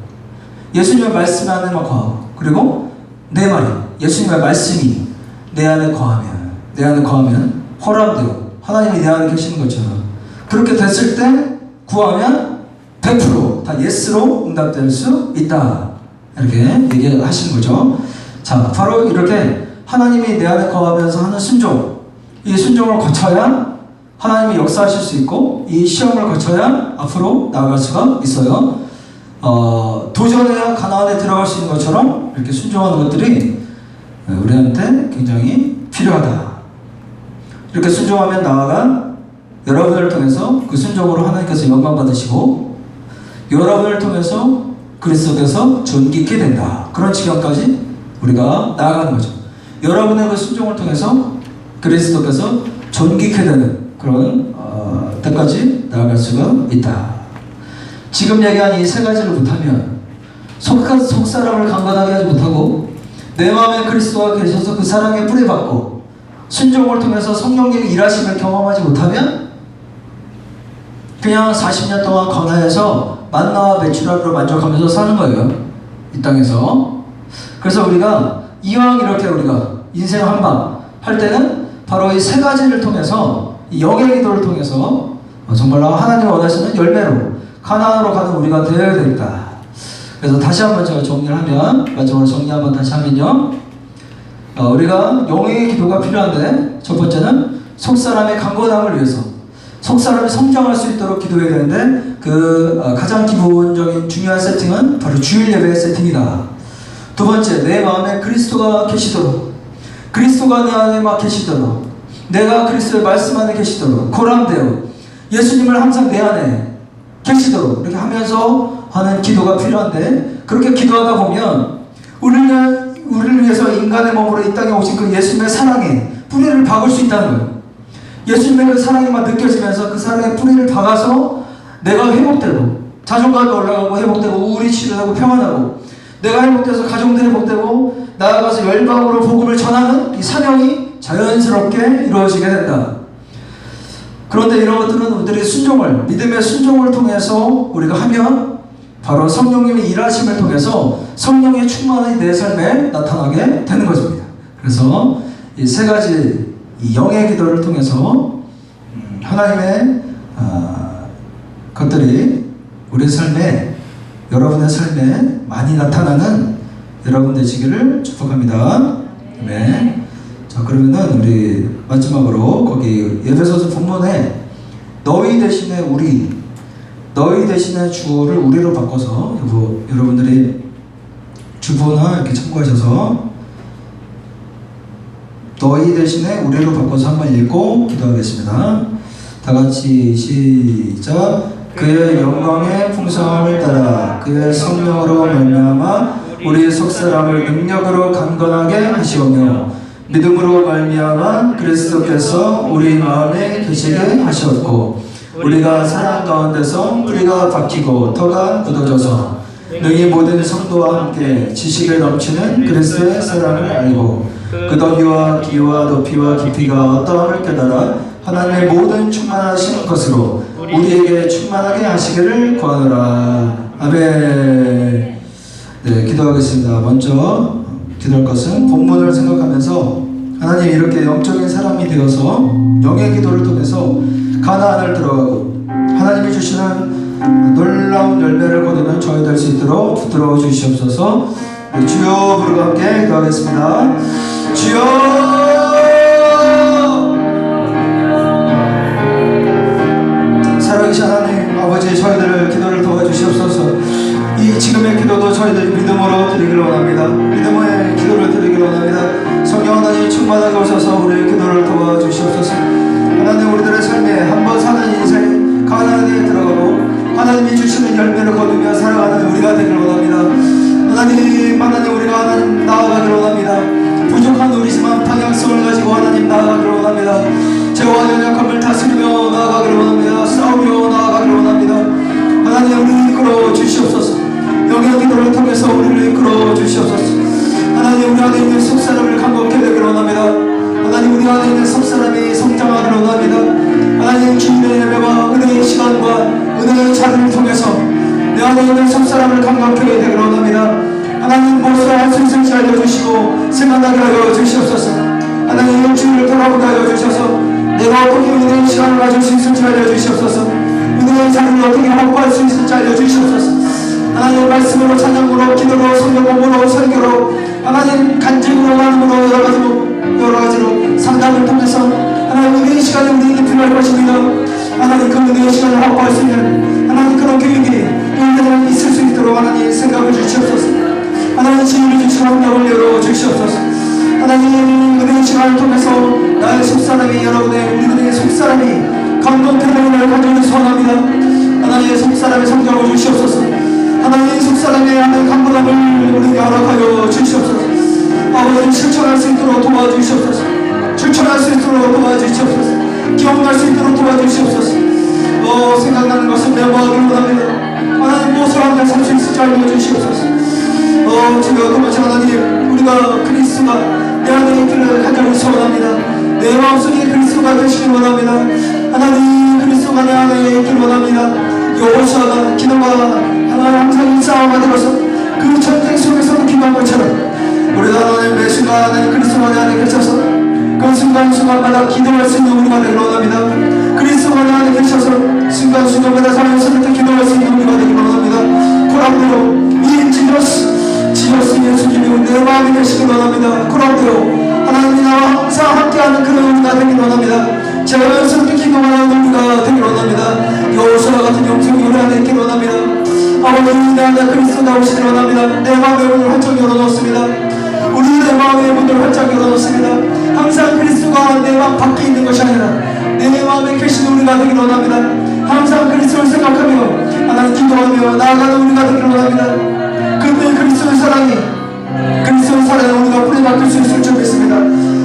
예수님의 말씀 안에만 거하고, 그리고 내 말이 예수님의 말씀이 내 안에 거하면 허락되고 하나님이 내 안에 계시는 것처럼 그렇게 됐을 때 구하면 100% 다 예스로 응답될 수 있다. 이렇게 얘기하시는 거죠. 자, 바로 이렇게 하나님이 내 안에 거하면서 하는 순종, 이 순종을 거쳐야 하나님이 역사하실 수 있고 이 시험을 거쳐야 앞으로 나아갈 수가 있어요. 도전해야 가나안에 들어갈 수 있는 것처럼 이렇게 순종하는 것들이 우리한테 굉장히 필요하다. 이렇게 순종하면 나아가 여러분을 통해서 그 순종으로 하나님께서 영광 받으시고 여러분을 통해서 그리스도께서 존귀케 된다. 그런 지경까지 우리가 나아가는 거죠. 여러분의 그 순종을 통해서 그리스도께서 존귀케 되는 그런 때까지 나아갈 수가 있다. 지금 얘기한 이 세 가지를 못하면 속사람을 강건하게 하지 못하고 내 마음에 그리스도가 계셔서 그 사랑에 뿌리받고 순종을 통해서 성령님의 일하심을 경험하지 못하면 그냥 40년 동안 광야에서 만나와 메추라로 만족하면서 사는 거예요. 이 땅에서. 그래서 우리가 이왕 이렇게 우리가 인생 한방 할 때는 바로 이 세 가지를 통해서 이 영의 기도를 통해서 정말로 하나님이 원하시는 열매로 가나안으로 가는 우리가 되어야 되겠다. 그래서 다시 한번 제가 정리를 하면, 마지막으로 정리 한번 다시 하면요, 우리가 영의 기도가 필요한데 첫 번째는 속사람의 강건함을 위해서 속사람이 성장할 수 있도록 기도해야 되는데 가장 기본적인 중요한 세팅은 바로 주일 예배의 세팅이다. 두 번째, 내 마음에 그리스도가 계시도록, 그리스도가 내 안에 막 계시도록, 내가 그리스도의 말씀 안에 계시도록, 고람되어 예수님을 항상 내 안에 계시도록 이렇게 하면서 하는 기도가 필요한데, 그렇게 기도하다 보면 우리를 위해서 인간의 몸으로 이 땅에 오신 그 예수님의 사랑에 뿌리를 박을 수 있다는 거예요. 예수님의 그 사랑이 막 느껴지면서 그 사랑에 뿌리를 박아서 내가 회복되고 자존감이 올라가고 회복되고 우울이 치료되고 평안하고 내가 회복돼서 가정도 회복되고 나아가서 열방으로 복음을 전하는 이 사명이 자연스럽게 이루어지게 된다. 그런데 이런 것들은 우리들이 순종을, 믿음의 순종을 통해서 우리가 하면 바로 성령님의 일하심을 통해서 성령의 충만이 내 삶에 나타나게 되는 것입니다. 그래서 이 세 가지 이 영의 기도를 통해서 하나님의 것들이 우리 삶에, 여러분의 삶에 많이 나타나는 여러분 되시기를 축복합니다. 네. 자, 그러면은 우리 마지막으로 거기 에베소서 본문에 너희 대신에 우리, 너희 대신에 주어를 우리로 바꿔서 여러분들이 주보나 이렇게 참고하셔서 너희 대신에 우리로 바꿔서 한번 읽고 기도하겠습니다. 다 같이 시작. 그의 영광의 풍성함을 따라 그의 성령으로 말미암아 우리 속사람을 능력으로 강건하게 하시오며 믿음으로 말미암아 그리스도께서 우리 마음에 계시게 하셨고 우리가 사랑 가운데서 뿌리가 박히고 터가 굳어져서 능히 모든 성도와 함께 지식에 넘치는 그리스도의 사랑을 알고 그 덕이와 기와 높이와 깊이가 어떠함을 깨달아 하나님의 모든 충만하신 것으로 우리에게 충만하게 하시기를 구하노라. 아멘. 네, 기도하겠습니다. 먼저 기도할 것은 본문을 생각하면서 하나님 이렇게 영적인 사람이 되어서 영의 기도를 통해서 가나안을 들어가고 하나님이 주시는 놀라운 열매를 거두는 저희 될 수 있도록 붙들어 주시옵소서. 네, 주여 부르고 함께 기도하겠습니다. 주여 살아계신 하나님 아버지 저희들을 기도를 도와주시옵소서. 이 지금의 기도도 저희들이 믿음으로 드리기를 원합니다. 믿음의 기도를 드리기를 원합니다. 성령 하나님 충만하게 오셔서 우리의 기도를 도와주시옵소서. 하나님 우리들의 삶에 한번 사는 인생 가나안에 들어가고 하나님이 주시는 열매를 거두며 살아가는 우리가 되기를 원합니다. 하나님 우리가 하나님 나아가기를 원합니다. 부족한 우리지만 방향성을 가지고 하나님 나아가기를 원합니다. 죄와 연약함을 다스리며 나아가기를 원합니다. 싸우며 나아가기를 원합니다. 하나님 우리를 이끌어 주시옵소서. 영의 기도를 통해서 우리를 이끌어 주시옵소서. 하나님 우리 안에 있는 속사람을 강건케 되기를 원합니다. 하나님 우리 안에 있는 속사람이 성장하기를 원합니다. 하나님 주님의 예배와 은혜의 시간과 은혜의 자리를 통해서 내 안에 있는 속사람을 강건케 되기를 원합니다. 하나님 무엇을 할 수 있을지 알려주시고 생각나게 하여 주시옵소서. 하나님 일주일을 돌아보게 하여 주셔서 내가 어떻게 은혜의 시간을 가질 수 있을지 알려주시옵소서. 은혜의 자리를 어떻게 확보할 수 있을지 알려주시옵소서. 하나님 말씀으로 찬양으로 기도로 성경 공부로 설교로 하나님 간증으로 나눔으로 여러 가지로 상담을 통해서 하나님 은혜의 시간이 우리에게 필요할 것입니다. 하나님 그 은혜의 시간을 확보할 수 있는 하나님 그런 교육이 우리들에게 있을 수 있도록 하나님 생각을 주시옵소서. 하나님 지혜를 주시고 능력을 열어 주시옵소서. 하나님 은혜의 시간을 통해서 나의 속사람이 여러분의 우리들의 속사람이 강건케 되기를 간절히 소원합니다. 하나님의 속사람의 성장을 주시옵소서. 하나님의 속사람의 하나님 강건함을 우리에게 허락하여 주시옵소서. 아버지 실천할 수 있도록 도와주시옵소서. 실천할 수 있도록 도와주시옵소서. 기억날 수 있도록 도와주시옵소서. 생각나는 것을 메모하기를 원합니다. 하나님 무엇을 하면 살 수 있을지 알려주시옵소서. 주여 두 번째 하나님 우리가 그리스도가 내 안에 있기를 간절히 소원합니다. 내 마음속에 그리스도가 되시길 원합니다. 하나님 그리스도가 내 안에 있기를 원합니다. 여호수아가 기도가 하나님 항상 싸움가 되어서 그 전쟁 속에서도 기도한 것처럼 우리가 하나님 매 순간 하나님 그리스도가 내 안에 계셔서 그 순간순간마다 기도할 수 있는 우리가 되기를 원합니다. 그리스도가 내 안에 계셔서 순간순간마다 살아있을 때 기도할 수 있는 우리가 되기를 원합니다. 코랑대로 이 지저스 예수님이 내 마음에 계시길 원합니다. 코랑대로 하나님이 나와 항상 함께하는 그런 우리가 되기를 원합니다. 자연스럽게 기도하는 우리가 되기를 원합니다. 여호수아 같은 영성이 우리 안에 있기를 원합니다. 아버지 내 안에 그리스도가 오시길 원합니다. 내 마음의 문을 활짝 열어놓습니다. 우리 내 마음의 문을 활짝 열어놓습니다. 항상 그리스도가 내 마음 밖에 있는 것이 아니라 내 마음에 계시는 우리가 되기를 원합니다. 항상 그리스도를 생각하며 하나님 기도하며 나아가는 우리가 되기를 원합니다. 그때 그리스도의 사랑이 그리스도의 사랑에 우리가 뿌리 박힐 수 있을 줄 믿습니다.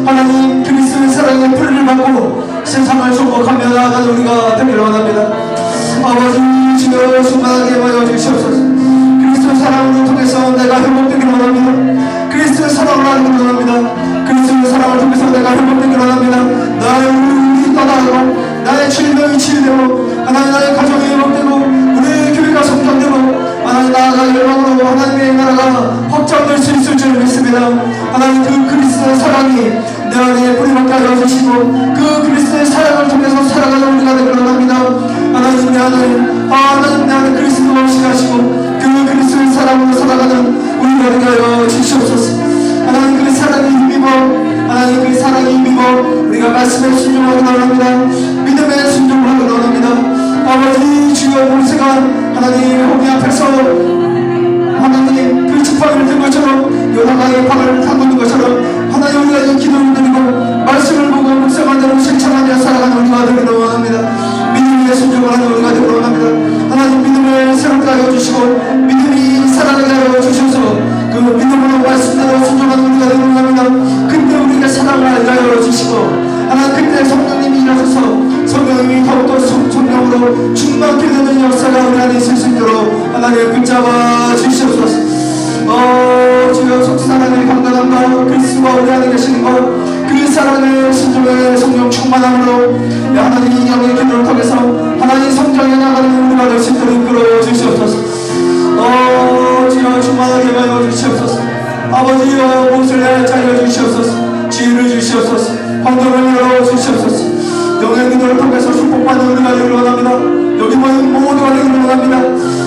하나님 그리스도의 사랑에 뿌리를 박고 세상을 정복하며 나아가는 우리가 되기를 원합니다. 아버지 되시고 그 그리스도의 사랑을 통해서 살아가는 우리가 되기를 원합니다. 하나님 내 안에 하나님 내 안에 그리스도 없이 가시고 그 그리스도의 사랑으로 살아가는 우리가 되게 하여 주시옵소서. 하나님 그 사랑에 힘입어 하나님 그 사랑에 힘입어 우리가 말씀에 순종하기 원합니다. 믿음에 순종하기 원합니다. 아버지 주여 모세가 하나님 홍해 앞에서 하나님 그 지팡이를 든 것처럼 요나강의 방을 담그는 것처럼 하나님 우리가 이 기도를 드리고 말씀을 보고 묵상한 대로 실천하며 살아가는 우리가 되기를 원합니다. 믿음에 순종하는 우리가 되기를 원합니다. 하나님 믿음을 새롭게 하여 주시고 믿음이 살아나게 하여 주셔서 그 믿음으로 말씀대로 순종하는 우리가 되기를 원합니다. 그때 우리가 사랑을 알게 하여 주시고 하나님 그때 성령님이 일어서서 성령님이 더욱더 성령으로 충만케 되는 역사가 우리 안에 있을 수 있도록 하나님 붙잡아 주시옵소서. 주여 속사랑의 강건함과 그리스도가 우리 안에 계시는 것그 사랑의 신중의 성령 충만함으로 하나님 영의 기도를 통해서 하나님 성장해 나가는 우리가 될 수 있도록 이끌어 주시옵소서. 주여 충만하게 하여 주시옵소서. 아버지여 못을 내알려 주시옵소서. 지혜를 주시옵소서. 환경을 열어 주시옵소서. 영의 기도를 통해서 축복받는 우리가 되기를 원합니다. 여기 모인 모두가 되기를 원합니다.